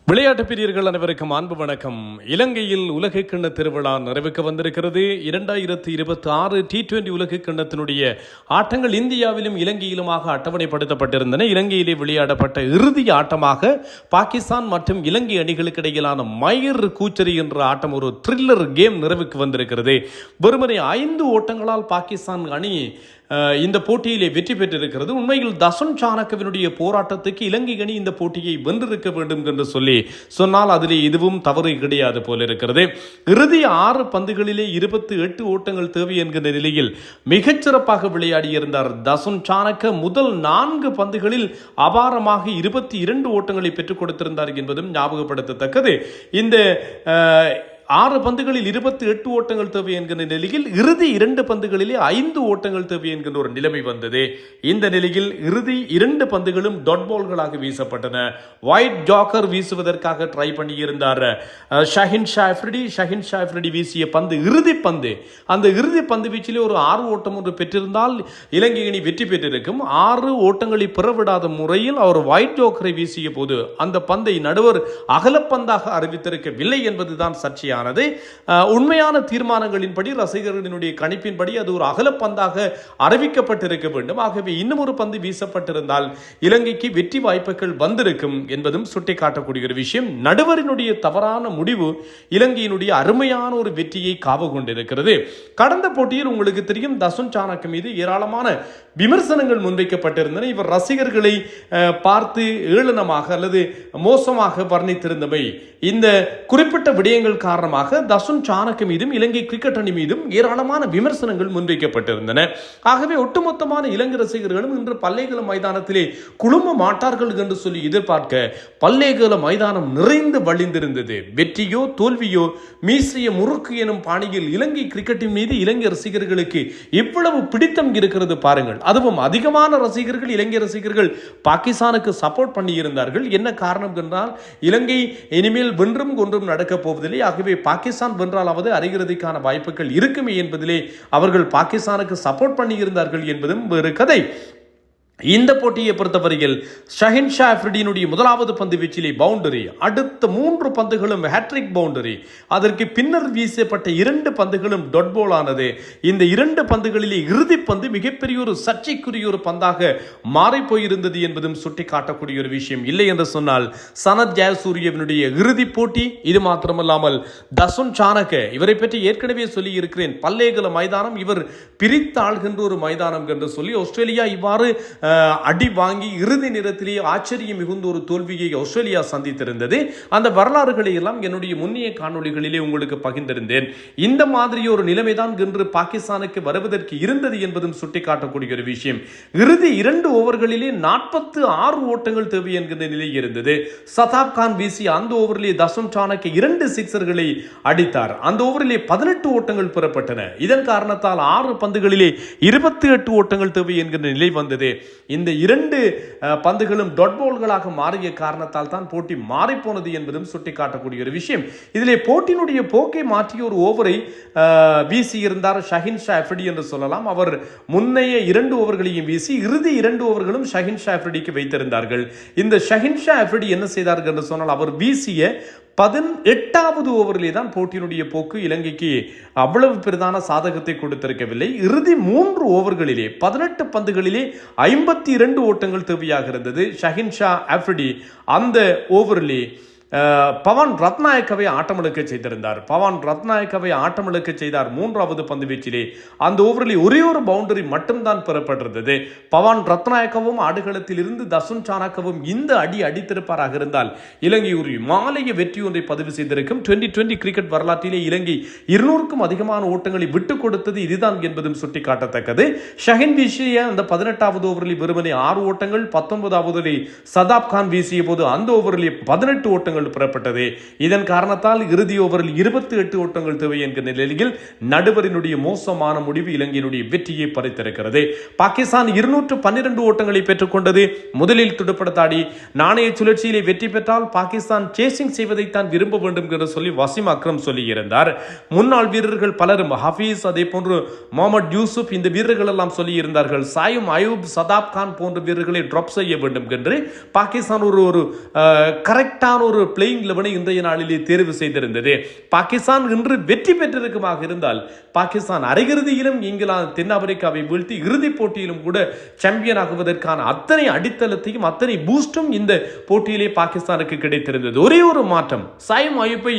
விளையாட்டு பிரியர்கள் அனைவருக்கும் அன்பு வணக்கம். இலங்கையில் உலகக்கிண்ண திருவிழா நிறைவுக்கு வந்திருக்கிறது. 2026 T20 உலகக்கிண்ணத்தினுடைய ஆட்டங்கள் இந்தியாவிலும் இலங்கையிலுமாக அட்டவணைப்படுத்தப்பட்டிருந்தன. இலங்கையிலே விளையாடப்பட்ட இறுதி ஆட்டமாக பாகிஸ்தான் மற்றும் இலங்கை அணிகளுக்கு இடையிலான மயிர் கூச்சரி என்ற ஆட்டம், ஒரு த்ரில்லர் கேம் நிறைவுக்கு வந்திருக்கிறது. வெறுமனே 5 ஓட்டங்களால் பாகிஸ்தான் அணி இந்த போட்டியிலே வெற்றி பெற்றிருக்கிறது. உண்மையில் தசுன் சாணக்கவினுடைய போராட்டத்துக்கு இலங்கை அணி இந்த போட்டியை வென்றிருக்க வேண்டும் என்று சொன்னால் அதில் எதுவும் தவறு கிடையாது போல இருக்கிறது. இறுதி 6 பந்துகளிலே 28 ஓட்டங்கள் தேவை என்கிற நிலையில் மிகச்சிறப்பாக விளையாடியிருந்தார் தசுன் சாணக்க. முதல் 4 பந்துகளில் அபாரமாக 22 ஓட்டங்களை பெற்றுக் கொடுத்திருந்தார் என்பதும் ஞாபகப்படுத்தத்தக்கது. இந்த 6 பந்துகளில் 28 ஓட்டங்கள் தேவை என்கிற நிலையில் இறுதி 2 பந்துகளிலே 5 ஓட்டங்கள் தேவை என்கிற ஒரு நிலைமை வந்தது. இந்த நிலையில் இறுதி 2 பந்துகளும் டாட் பால்களாக வீசப்பட்டன. ஒயிட் ஜாக்கர் வீசுவதற்காக ட்ரை பண்ணியிருந்தார் ஷஹின் ஷாஃப்ரிடி வீசிய பந்து இறுதி பந்து. அந்த இறுதி பந்து வீச்சிலே ஒரு 6 ஓட்டம் ஒன்று பெற்றிருந்தால் இலங்கை அணி வெற்றி பெற்றிருக்கும். 6 ஓட்டங்களை பெறவிடாத முறையில் அவர் ஒயிட் ஜாக்கரை வீசிய போது அந்த பந்தை நடுவர் அகலப்பந்தாக அறிவித்திருக்கவில்லை என்பதுதான் சர்ச்சையானது. உண்மையான தீர்மானங்களின்படி, ரசிகர்களினுடைய கணிப்பின்படி அது ஒரு அகலப்பந்தாக அறிவிக்கப்பட்டிருக்க வேண்டும். ஆகவே இன்னும் ஒரு பந்து வீசப்பட்டிருந்தால் இலங்கைக்கு வெற்றி வாய்ப்புகள் வந்திருக்கும் என்பதும் சுட்டிக்காட்டக்கூடிய ஒரு விஷயம். நடுவரினுடைய தவறான முடிவு இலங்கையினுடைய அருமையான ஒரு வெற்றியை காவு கொண்டிருக்கிறது. கடந்த போட்டியில் உங்களுக்கு தெரியும், தசுன் சாணக்க மீது ஏராளமான விமர்சனங்கள் முன்வைக்கப்பட்டிருந்தன. இவர் ரசிகர்களை பார்த்து ஏளனமாக அல்லது மோசமாக வர்ணித்திருந்தவை, இந்த குறிப்பிட்ட விடயங்கள் காரணமாக தசுன் சாணக்க மீதும் இலங்கை கிரிக்கெட் அணி மீதும் ஏராளமான விமர்சனங்கள் முன்வைக்கப்பட்டிருந்தன. ஆகவே ஒட்டுமொத்தமான இலங்கை ரசிகர்களும் இன்று பல்லேகல மைதானத்திலே குழும மாட்டார்கள் என்று சொல்லி எதிர்பார்க்க பல்லேகல மைதானம் நிறைந்து வழிந்திருந்தது. வெற்றியோ தோல்வியோ மீசிய முறுக்கு எனும் பாணியில் இலங்கை கிரிக்கெட்டின் மீது இலங்கை ரசிகர்களுக்கு எவ்வளவு பிடித்தம் இருக்கிறது பாருங்கள். அதுவும் அதிகமான ரசிகர்கள், இலங்கை ரசிகர்கள் பாகிஸ்தானுக்கு சப்போர்ட் பண்ணியிருந்தார்கள். என்ன காரணம் என்றால், இலங்கை இனிமேல் வென்றும் கொன்றும் நடக்கப் போவதில்லை, ஆகவே பாகிஸ்தான் வென்றாலாவது அரையிறுதிக்கான வாய்ப்புகள் இருக்குமே என்பதிலே அவர்கள் பாகிஸ்தானுக்கு சப்போர்ட் பண்ணியிருந்தார்கள் என்பதும் வேறு கதை. இந்த போட்டியை பொறுத்தவரையில் ஷஹின் ஷாஃப்ரிடியினுடைய முதலாவது பந்து வீச்சிலே பவுண்டரி, அடுத்த 3 பந்துகளும் ஹேட்ரிக் பவுண்டரி, அதற்கு பின்னர் வீசப்பட்ட 2 பந்துகளும் டொட் பால் ஆனது. இந்த 2 பந்துகளிலே இறுதி பந்து மிகப்பெரிய ஒரு சர்ச்சைக்குரிய ஒரு பந்தாக மாறி போயிருந்தது என்பதும் சுட்டிக்காட்டக்கூடிய ஒரு விஷயம். இல்லை என்று சொன்னால் சனத் ஜெயசூரியவினுடைய இறுதி போட்டி. இது மாத்திரமல்லாமல் தசுன் சாணக்க, இவரை பற்றி ஏற்கனவே சொல்லி இருக்கிறேன், பல்லேகல மைதானம் இவர் பிரித்து ஆள்கின்ற ஒரு மைதானம் என்று சொல்லி ஆஸ்திரேலியா இவ்வாறு அடி வாங்கி இறுதி நேரத்திலேயே ஆச்சரியம் மிகுந்த ஒரு தோல்வியை ஆஸ்திரேலியா சந்தித்திருந்தது. அந்த வரலாறுகளை எல்லாம் என்னுடைய முன்னைய காணொளிகளிலே உங்களுக்கு பகிர்ந்திருந்தேன். இந்த மாதிரி ஒரு நிலைமைதான் இன்று பாகிஸ்தானுக்கு வருவதற்கு இருந்தது என்பதும் சுட்டிக்காட்டக்கூடிய ஒரு விஷயம். இறுதி 2 ஓவர்களிலே 46 ஓட்டங்கள் தேவை என்கிற நிலை இருந்தது. சதாப் கான் வீசிய அந்த ஓவரிலே தசுன் சாணக்க 2 சிக்ஸர்களை அடித்தார். அந்த ஓவரிலே 18 ஓட்டங்கள் பெறப்பட்டன. இதன் காரணத்தால் 6 பந்துகளிலே 28 ஓட்டங்கள் தேவை என்கிற நிலை வந்தது. இந்த 2 பந்துகளும் டாட் பால்களாக மாறிய காரணத்தால் தான் போட்டி மாறிப்போனது என்பதும் சுட்டிக்காட்டக்கூடிய ஒரு விஷயம். இதிலே போட்டியினுடைய போக்கை மாற்றிய ஒரு ஓவரை வீசி இருந்தார் ஷஹின் ஷாஃப்ரிடி என்று சொல்லலாம். அவர் முன்னைய 2 ஓவர்களையும் வீசி இறுதி 2 ஓவர்களும் ஷஹின் ஷாஃப்ரிடிக்கு வைத்திருந்தார்கள். இந்த ஷஹின் ஷாஃப்ரிடி என்ன செய்தார்கள் என்று சொன்னால், அவர் வீசிய 18வது ஓவரிலே தான் போட்டியினுடைய போக்கு இலங்கைக்கு அவ்வளவு பெரிதான சாதகத்தை கொடுத்திருக்கவில்லை. இறுதி 3 ஓவர்களிலே 18 பந்துகளிலே 52 ஓட்டங்கள் தேவையாக இருந்தது. ஷஹின் ஷாஃப்ரிடி அந்த ஓவரிலே பவன் ரத்நாயக்கவை ஆட்டமிழக்க செய்திருந்தார். செய்தார் 3வது பந்து வீச்சிலே. அந்த ஓவரில் ஒரே ஒரு பவுண்டரி மட்டும்தான் பெறப்பட்டிருந்தது. பவன் ரத்நாயக்கவும் ஆடுகளத்தில் இருந்து தசுன் சாணக்கவும் இந்த அடி அடித்திருப்பாராக இருந்தால் இலங்கை ஒரு மாலைய வெற்றி ஒன்றை பதிவு செய்திருக்கும். 2020 கிரிக்கெட் வரலாற்றிலே இலங்கை 200க்கும் அதிகமான ஓட்டங்களை விட்டுக் கொடுத்தது இதுதான் என்பதும் சுட்டிக்காட்டத்தக்கது. ஷஹின் வீசிய அந்த 18வது ஓவரில் வெறுமனே 6 ஓட்டங்கள், 19வது சதாப் கான் வீசிய போது அந்த ஓவரில் 18 ஓட்டங்கள் பெறப்பட்டது. இதன் காரணத்தால் இறுதி ஓவரில் 28 ஓட்டங்கள் தேவை என்கிற நிலையில் நடுவரினுடைய மோசமான முடிவு இலங்கையினுடைய வெற்றியை பறித்திருக்கிறது. பாகிஸ்தான் 212 ஓட்டங்களை பெற்றுக் கொண்டது. முதலில் துடுப்படுத்தாடி நாணய சுழற்சியிலே வெற்றி பெற்றால் பாகிஸ்தான் சேசிங் செய்வதைத்தான் விரும்ப வேண்டும் என்று சொல்லி வசீம் அக்ரம் சொல்லியிருந்தார். முன்னாள் வீரர்கள் பலரும், ஹபீஸ், அதே போன்று முகமது யூசுப், இந்த வீரர்கள் எல்லாம் சொல்லியிருந்தார்கள் சாயும் அயூப், சதாப் கான் போன்ற வீரர்களை டிராப் செய்ய வேண்டும் என்று. பாகிஸ்தான் ஒரு கரெக்டான ஒரு பிளேயிங் 11 இன்றைய நாளிலே தேர்வு செய்திருந்தது. பாகிஸ்தான் இன்று வெற்றி பெற்றிருக்குமாக இருந்தால் பாகிஸ்தான் அரையிறுதியிலும் இங்கிலாந்து தென்னாப்பிரிக்காவை வீழ்த்தி இறுதிப் போட்டியிலும் கூட சாம்பியன் ஆகுவதற்கான அத்தனை அடித்தளத்தையும் அத்தனை பூஸ்டும் இந்த போட்டியிலே பாகிஸ்தானுக்கு கிடைத்திருந்தது. ஒரே ஒரு மாற்றம், சாயிம் அயூப்பை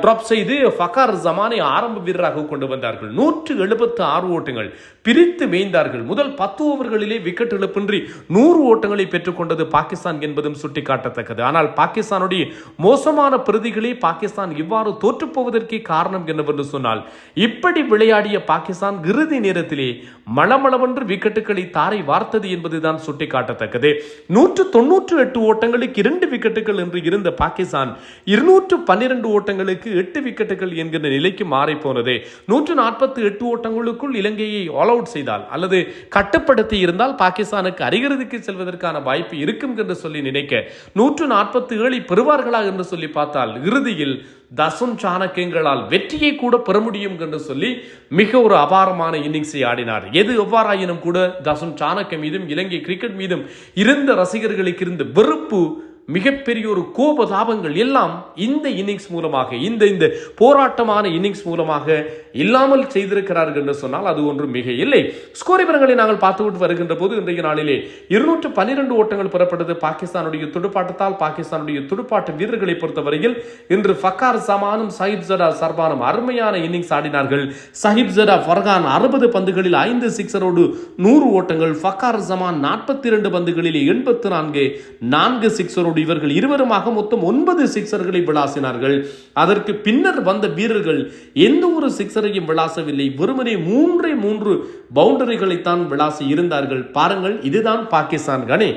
டிராப் செய்து ஃபகார் ஜமானை ஆரம்ப வீரராக கொண்டு வந்தார்கள். 176 ஓட்டங்கள் பிரித்து மேய்ந்தார்கள். முதல் 10 ஓவர்களிலே விக்கெட் இழப்பின்றி 100 ஓட்டங்களை பெற்றுக் கொண்டது பாகிஸ்தான் என்பதும் சுட்டிக்காட்டத்தக்கது. ஆனால் பாகிஸ்தானுடைய மோசமான பிரதிகளே பாகிஸ்தான் இவ்வாறு தோற்றுப்போவதற்கு காரணம் என்னவென்று சொன்னால், இப்படி விளையாடிய பாகிஸ்தான் இறுதி நேரத்திலே மளமளவென்று விக்கெட்டுகளை தாரை வார்த்தது என்பதுதான் சுட்டிக்காட்டத்தக்கது. 198 ஓட்டங்களுக்கு 2 விக்கெட்டுகள் என்று இருந்த பாகிஸ்தான் 212 ஓட்டங்களுக்கு 8 விக்கெட்டுகள் என்கிற நிலைக்கு மாறி போனது. 148 ஓட்டங்களுக்குள் இலங்கையை ஆல் அவுட் செய்தால் அல்லது கட்டுப்படுத்தி இருந்தால் பாகிஸ்தானுக்கு அரையிறுதிக்கு செல்வதற்கான வாய்ப்பு இருக்கும் என்று சொல்லி நினைக்க 147 பெறுவார்களா என்று சொல்லி பார்த்தால் இறுதியில் தசுன் சாணக்கியங்களால் வெற்றியை கூட பெற முடியும் என்று சொல்லி மிக ஒரு அபாரமான இன்னிங்ஸை ஆடினார். எது எவ்வாறாயினும் கூட தசுன் சாணக்கிய மீதும் இலங்கை கிரிக்கெட் மீதும் இருந்த ரசிகர்களுக்கு இருந்த வெறுப்பு, மிகப்பெரிய ஒரு கோபதாபங்கள் எல்லாம் இந்த இன்னிங்ஸ் மூலமாக இந்த போராட்டமான இன்னிங்ஸ் மூலமாக இல்லாமல் செய்திருக்கிறார்கள் என்று சொன்னால் அது ஒன்று மிக இல்லை. ஸ்கோர் விவரங்களை நாங்கள் பார்த்துவிட்டு வருகின்ற போது இன்றைய நாளிலே 212 ஓட்டங்கள் பெறப்பட்டது பாகிஸ்தானுடைய துடுப்பாட்டத்தால். பாகிஸ்தானுடைய துடுப்பாட்ட வீரர்களை பொறுத்தவரையில் இன்று ஃபக்கார் ஜமானும் சாஹிப் ஜடா சர்பானும் அருமையான இன்னிங்ஸ் ஆடினார்கள். சாஹிப் ஜடா ஃபர்கான் 60 பந்துகளில் 5 சிக்ஸரோடு 100 ஓட்டங்கள், ஃபக்கார் ஜமான் 42 பந்துகளில் 84 4 சிக்ஸரோடு இவர்கள் இருவருமாக மொத்தம் 9 சிக்ஸர்களை விளாசினார்கள். அதற்கு பின்னர் வந்த வீரர்கள் எந்த ஒரு சிக்ஸரையும் விளாசவில்லை. வெறுமனே 3 பவுண்டரிகளைத்தான் விளாசி இருந்தார்கள். பாருங்கள், இதுதான் பாகிஸ்தான் கணி.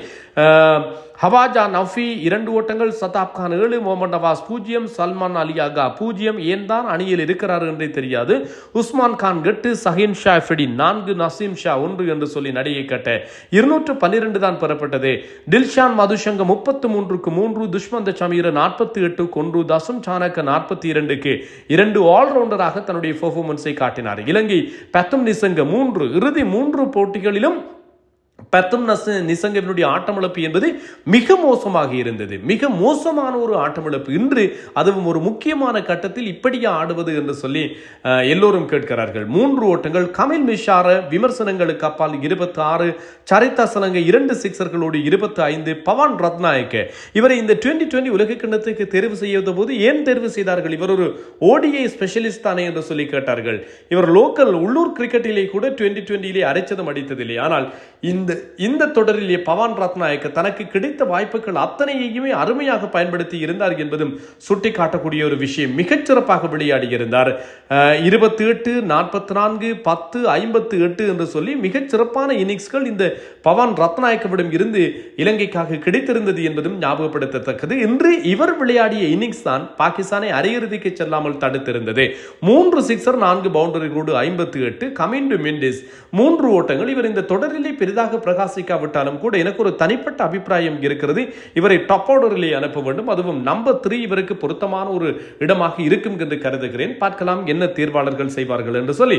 ஹவாஜா நஃபி 2 ஓட்டங்கள், சதாப் கான் 7, முகமது நவாஸ் 0, சல்மான் அலி ஆகா 0. ஏன் தான் அணியில் இருக்கிறார் என்றே தெரியாது. உஸ்மான் கான் 8, சஹீன் ஷா ஃபெடி 4, நசீம் ஷா 1 என்று சொல்லி நடையை கட்ட 212 தான் பெறப்பட்டது. டில்ஷான் மதுஷங்க 33க்கு 3, துஷ்மந்த சமீர 48க்கு 1, தசுன் சாணக்க 42க்கு 2 ஆல்ரவுண்டராக தன்னுடைய பெர்ஃபார்மன்ஸை காட்டினார். இலங்கை பத்தும் நிசங்க 3 இறுதி 3 போட்டிகளிலும் பத்தும் நிசங்கவினுடைய ஆட்டமிழப்பு என்பது மிக மோசமாக இருந்தது. மிக மோசமான ஒரு ஆட்டமிழப்பு. இன்று அதுவும் ஒரு முக்கியமான கட்டத்தில் இப்படியே ஆடுவது என்று சொல்லி எல்லோரும் கேட்கிறார்கள். 3 ஓட்டங்கள், கமில் மிஷார விமர்சனங்களுக்கு அப்பால் 26, சரிதா சலங்க 2 சிக்ஸர்களோடு 25, பவான் ரத்நாயக்க இவரை இந்த 2020 உலக கிண்ணத்துக்கு தேர்வு செய்த போது ஏன் தேர்வு செய்தார்கள்? இவர் ஒரு ஓடிஐ ஸ்பெஷலிஸ்ட் தானே என்று சொல்லி கேட்டார்கள். இவர் லோக்கல் உள்ளூர் கிரிக்கெட்டிலே கூட 2020 அரைச்சதம் அடித்ததில்லை. ஆனால் இந்த தொடரிலே பவான் ரத்நாயக்க தனக்கு கிடைத்த வாய்ப்புகள் அத்தனையுமே அருமையாக பயன்படுத்தி இருந்தார் என்பதும் சுட்டிக்காட்டக்கூடிய ஒரு விஷயம். மிகச்சிறப்பாக விளையாடி இருந்தார். 28, 44, 10, 58 என்று சொல்லி மிகச்சிறப்பான இன்னிங்ஸ்கள் இந்த பவான் ரத்நாயக்கவிடம் இருந்து இலங்கைக்காக கிடைத்திருந்தது என்பதும் ஞாபகப்படுத்தத்தக்கது. இன்று இவர் விளையாடிய இன்னிங்ஸ் தான் பாகிஸ்தானை அரையிறுதிக்கு செல்லாமல் தடுத்திருந்தது. 3 சிக்ஸர் 4 பவுண்டரிகளோடு 58, கமிண்டு மெண்டிஸ் 3 ஓட்டங்கள். இவர் இந்த தொடரிலே பெரிதாக பிரகாசிக்காவிட்டாலும் கூட எனக்கு ஒரு தனிப்பட்ட அபிப்பிராயம் இருக்கிறது. இவரை டாப் ஆர்டரிலே அனுப்ப வேண்டும். அதுவும் நம்பர் 3 இவருக்கு பொருத்தமான ஒரு இடமாக இருக்கும் என்று கருதுகிறேன். பார்க்கலாம் என்ன தேர்வாளர்கள் செய்வார்கள் என்று சொல்லி.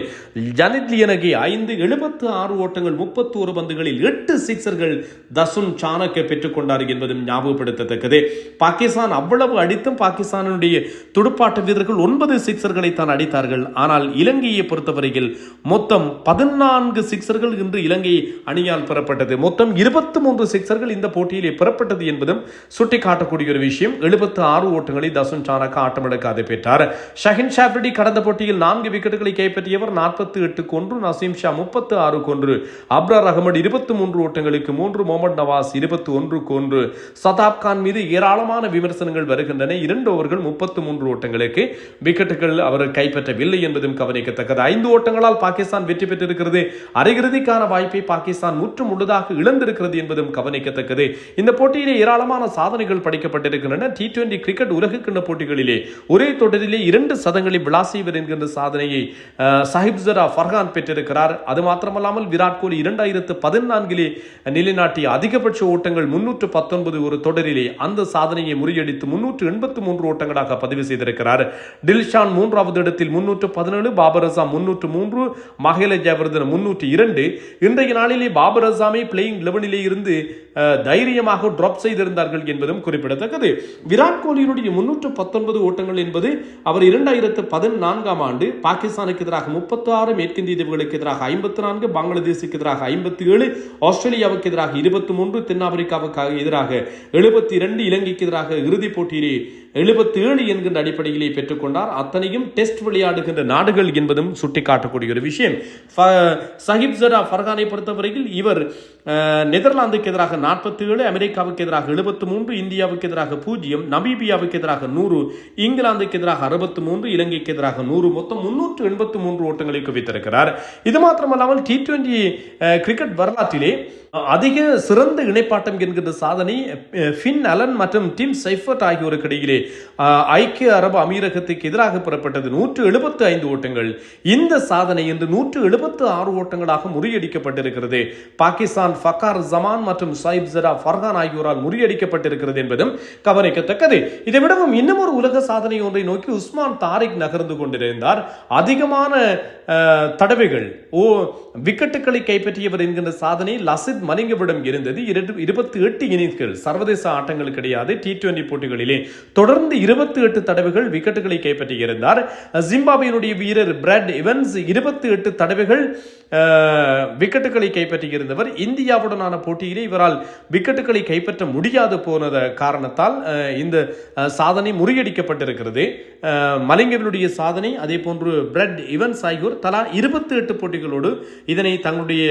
ஜனித் லியனகி 5, 76 ஓட்டங்கள், 31 பந்துகளில் 8 சிக்ஸர்கள் தசுன் சாணக்க பெற்றுக் கொண்டார் என்பதும் ஞாபகப்படுத்தத்தக்கது. பாகிஸ்தான் அவ்வளவு அடித்தும் பாகிஸ்தானுடைய துடுப்பாட்ட வீரர்கள் 9 சிக்ஸர்களை தான் அடித்தார்கள். ஆனால் இலங்கையை பொறுத்தவரையில் மொத்தம் 14 சிக்ஸர்கள் இன்று இலங்கை அணியால் பெறப்பட்டது. மொத்தம் 23 சிக்ஸர்கள் இந்த போட்டியிலே பெறப்பட்டது என்பதும் சுட்டிக்காட்டக்கூடிய ஒரு விஷயம். 76 ஓட்டங்களை தசுன் சாணக்க ஆட்டமிழக்காது பெற்றார். ஷஹீன் ஷா ஃபெடி கடந்த போட்டியில் 4 விக்கெட்டுகளை கைப்பற்றியவர். 48க்கு 1, நசீம் ஷா 36க்கு 1, அப்ரார் அகமது 23 ஓட்டங்களுக்கு 3, முகமது நவாஸ் 21க்கு 1. சதாப் கான் மீது ஏராளமான விமர்சனங்கள் வருகின்றன. 2 ஓவர்கள் 33 ஓட்டங்களுக்கு விக்கெட்டுகள் அவர் கைப்பற்றவில்லை என்பதும் கவனிக்கத்தக்கது. 5 ஓட்டங்களால் பாகிஸ்தான் வெற்றி பெற்றிருக்கிறது. அரையிறுதிக்கான வாய்ப்பை பாகிஸ்தான் முற்று முழுதாக இழந்திருக்கிறது என்பதும் கவனிக்கத்தக்கது. இந்த போட்டியிலே ஏராளமான சாதனைகள் படைக்கப்பட்டிருக்கின்றன. T20 கிரிக்கெட் உலகக்கிண்ண போட்டிகளிலே ஒரே தொடரிலே 2 சதங்களை விளாசியவர் என்கின்ற சாதனையை சாஹிப் ஜடா ஃபர்கான் பெற்றிருக்கிறார். அது மாத்திரமல்லாமல் விராட் கோலி 2014 நிலைநாட்டிய அதிகபட்ச ஓட்டங்கள் 319 ஒரு தொடரிலே அந்த சாதனையை முறியடித்து 383 ஓட்டங்களாக பதிவு செய்திருக்கிறார். டில்ஷான் 3வது இடத்தில் 317, பாபர் அசாம் 303, மஹேல ஜெயவர்தன 302. இன்றைய நாளிலே பாபர் சாமி பிளேயிங் 11 இருந்து தைரியமாக டிராப் செய்திருந்தார்கள் என்பதும் குறிப்பிடத்தக்கது. விராட் கோலியினுடைய 319 ஓட்டங்கள் என்பது அவர் 2014ஆம் ஆண்டு பாகிஸ்தானுக்கு எதிராக 36, மேற்கிந்திய தீவுகளுக்கு எதிராக 54, பங்களாதேசுக்கு எதிராக 57, ஆஸ்திரேலியாவுக்கு எதிராக 23, தென்னாப்பிரிக்காவுக்கு எதிராக 72, இலங்கைக்கு எதிராக இறுதிப் போட்டியிலே 77 என்கின்ற அடிப்படையிலே பெற்றுக்கொண்டார். அத்தனையும் டெஸ்ட் விளையாடுகின்ற நாடுகள் என்பதும் சுட்டிக்காட்டக்கூடிய ஒரு விஷயம். சஹிப் ஜரா ஃபர்கானை பொறுத்தவரையில் இவர் நெதர்லாந்துக்கு எதிராக 47, அமெரிக்காவுக்கு எதிராக 73, இந்தியாவுக்கு எதிராக 0, நமீபியாவுக்கு எதிராக 100, இங்கிலாந்துக்கு எதிராக 63, இலங்கைக்கு எதிராக 100, மொத்தம் 383 ஓட்டங்களை குவித்திருக்கிறார். இது மாத்திரமல்லாமல் T20 கிரிக்கெட் வரலாற்றிலே அதிக சிறந்த இணைப்பாட்டம் என்கின்ற சாதனை ஃபின் அலன் மற்றும் டிம் சைஃபர்ட் ஆகியோருக்கு இடையிலே ஐக்கிய அரபு அமீரகத்துக்கு எதிராக பெறப்பட்டது 175 ஓட்டங்கள். இந்த சாதனை இன்று 176 ஓட்டங்களாக முறியடிக்கப்பட்டிருக்கிறது. பாகிஸ்தான் ஃபக்கார் ஜமான் மற்றும் சைப் ஜரா ஃபர்கான் ஆகியோரால் முறியடிக்கப்பட்டிருக்கிறது என்பதும் கவனிக்கத்தக்கது. இதை விடவும் இன்னும் ஒரு உலக சாதனை ஒன்றை நோக்கி உஸ்மான் தாரிக் நகர்ந்து கொண்டிருந்தார். அதிகமான தடவைகள் விக்கெட்டுகளை கைப்பற்றியவர் என்கின்ற சாதனை லசித் மலிங்கவிடம் இருந்தது. 28 இன்னிங்ஸ்கள் சர்வதேச ஆட்டங்கள் கிடையாது. T20 போட்டிகளிலே தொடர்ந்து 28 தடவைகள் விக்கெட்டுகளை கைப்பற்றியிருந்தார். ஜிம்பாப்வேயினுடைய வீரர் பிராட் இவன்ஸ் 28 தடவைகள் விக்கெட்டுகளை கைப்பற்றியிருந்தவர். இந்தியாவுடனான போட்டியிலே இவரால் விக்கெட்டுகளை கைப்பற்ற முடியாது போனத காரணத்தால் இந்த சாதனை முறியடிக்கப்பட்டிருக்கிறது. மலிங்கவினுடைய சாதனை அதே போன்று பிராட் இவன்ஸ் ஆகியோர் தலா 28 போட்டிகளோடு இதனை தங்களுடைய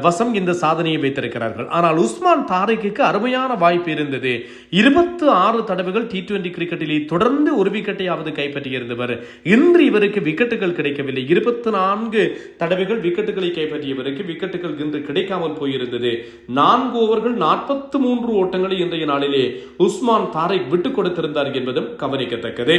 வசம் இந்த சாதனையை வைத்திருக்கிறார்கள். ஆனால் உஸ்மான் தாரிக்கு அருமையான வாய்ப்பு இருந்தது. 26 தடவைகள் T20 கிரிக்கெட்டிலே தொடர்ந்து ஒரு விக்கெட்டையாவது கைப்பற்றியிருந்தவர். இன்று இவருக்கு விக்கெட்டுகள் கிடைக்கவில்லை. 24 தடவைகள் விக்கெட்டுகளை கைப்பற்றியவருக்கு விக்கெட்டுகள் இன்று கிடைக்காமல் போயிருந்தது. 4 ஓவர்கள் 43 ஓட்டங்களை இன்றைய நாளிலே உஸ்மான் தாரிக் விட்டுக் கொடுத்திருந்தார் என்பதும் கவனிக்கத்தக்கது.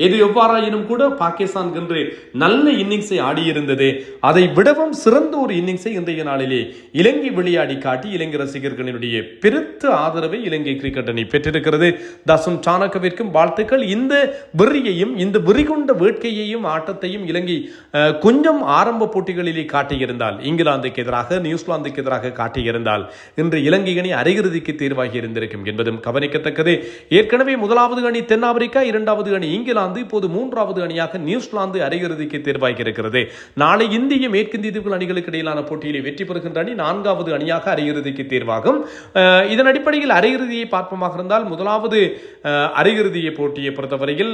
எது எவ்வாறாயினும் கூட பாகிஸ்தான் இன்று நல்ல இன்னிங்ஸை ஆடியிருந்தது. அதை விடவும் சிறந்த ஒரு இன்னிங்ஸை இன்றைய நாளிலே இலங்கை விளையாடி காட்டி இலங்கை ரசிகர்களினுடைய பெருத்த ஆதரவை இலங்கை கிரிக்கெட் அணி பெற்றிருக்கிறது. தசுன் சாணக்கவிற்கும் வாழ்த்துக்கள். இந்த வெறியையும் இந்த வெறி கொண்ட வேட்கையையும் ஆட்டத்தையும் இலங்கை கொஞ்சம் ஆரம்ப போட்டிகளிலே காட்டியிருந்தால், இங்கிலாந்துக்கு எதிராக நியூசிலாந்துக்கு எதிராக காட்டியிருந்தால் இன்று இலங்கை அணி அரையிறுதிக்கு தேர்வாகி இருந்திருக்கும் என்பதும் கவனிக்கத்தக்கது. ஏற்கனவே முதலாவது அணி தென்னாப்பிரிக்கா, இரண்டாவது அணி இங்கிலாந்து, இப்போது மூன்றாவது அணியாக நியூசிலாந்து அரையிறுதிக்கு தேர்வாகி இருக்கிறது. நாளை இந்திய மேற்கிந்திய தீவுகள் அணிகளுக்கு இடையிலான போட்டியிலே வெற்றி பெறுகின்ற அணி 4வது அணியாக அரையிறுதிக்கு தேர்வாகும். இதன் அடிப்படையில் அரையிறுதியை பார்ப்பமாக இருந்தால் முதலாவது அரையிறுதியை போட்டியை பொறுத்தவரையில்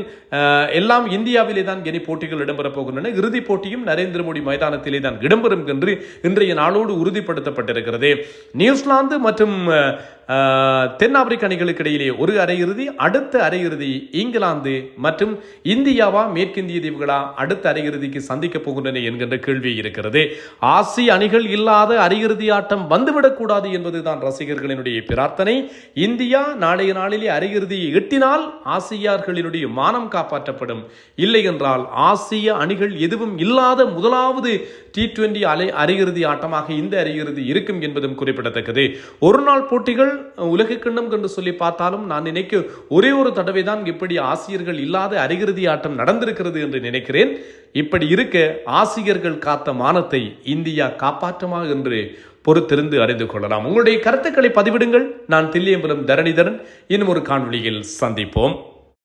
எல்லாம் இந்தியாவிலே தான் இனி போட்டிகள் இடம்பெறப் போகின்றன. இறுதிப் போட்டியும் நரேந்திர மோடி மைதானத்திலே தான் இடம்பெறும் என்று இன்றைய நாளோடு உறுதிப்படுத்தப்பட்டிருக்கிறது. நியூசிலாந்து மற்றும் தென்னாப்பிரிக்க அணிகளுக்கு இடையிலே ஒரு அரையிறுதி, அடுத்த அரையிறுதி இங்கிலாந்து மற்றும் இந்தியாவா மேற்கிந்திய தீவுகளா அடுத்த அரையிறுதிக்கு சந்திக்க போகின்றன என்கின்ற கேள்வி இருக்கிறது. ஆசிய அணிகள் இல்லாத அரையிறுதி ஆட்டம் வந்துவிடக்கூடாது என்பதுதான் ரசிகர்களினுடைய பிரார்த்தனை. இந்தியா நாளைய நாளிலே அரையிறுதியை எட்டினால் ஆசியர்களினுடைய மானம் காப்பாற்றப்படும். இல்லை என்றால் ஆசிய அணிகள் எதுவும் இல்லாத முதலாவது T20 அரையிறுதி ஆட்டமாக இந்த அரையிறுதி இருக்கும் என்பதும் குறிப்பிடத்தக்கது. ஒரு நாள் போட்டிகள் உலக கிண்ணம் என்று சொல்லி பார்த்தாலும் நான் நினைக்க ஒரே ஒரு தடவை தான் இப்படி ஆசியர்கள் இல்லாத அரையிறுதி ஆட்டம் நடந்திருக்கிறது என்று நினைக்கிறேன். இப்படி இருக்க ஆசியர்கள் காத்த மானத்தை இந்தியா காப்பாற்றுமா என்று பொறுத்திருந்து அறிந்து கொள்ளலாம். உங்களுடைய கருத்துக்களை பதிவிடுங்கள். நான் தில்லியம்பலம் தரணிதரன். இன்னும் ஒரு காணொளியில் சந்திப்போம்.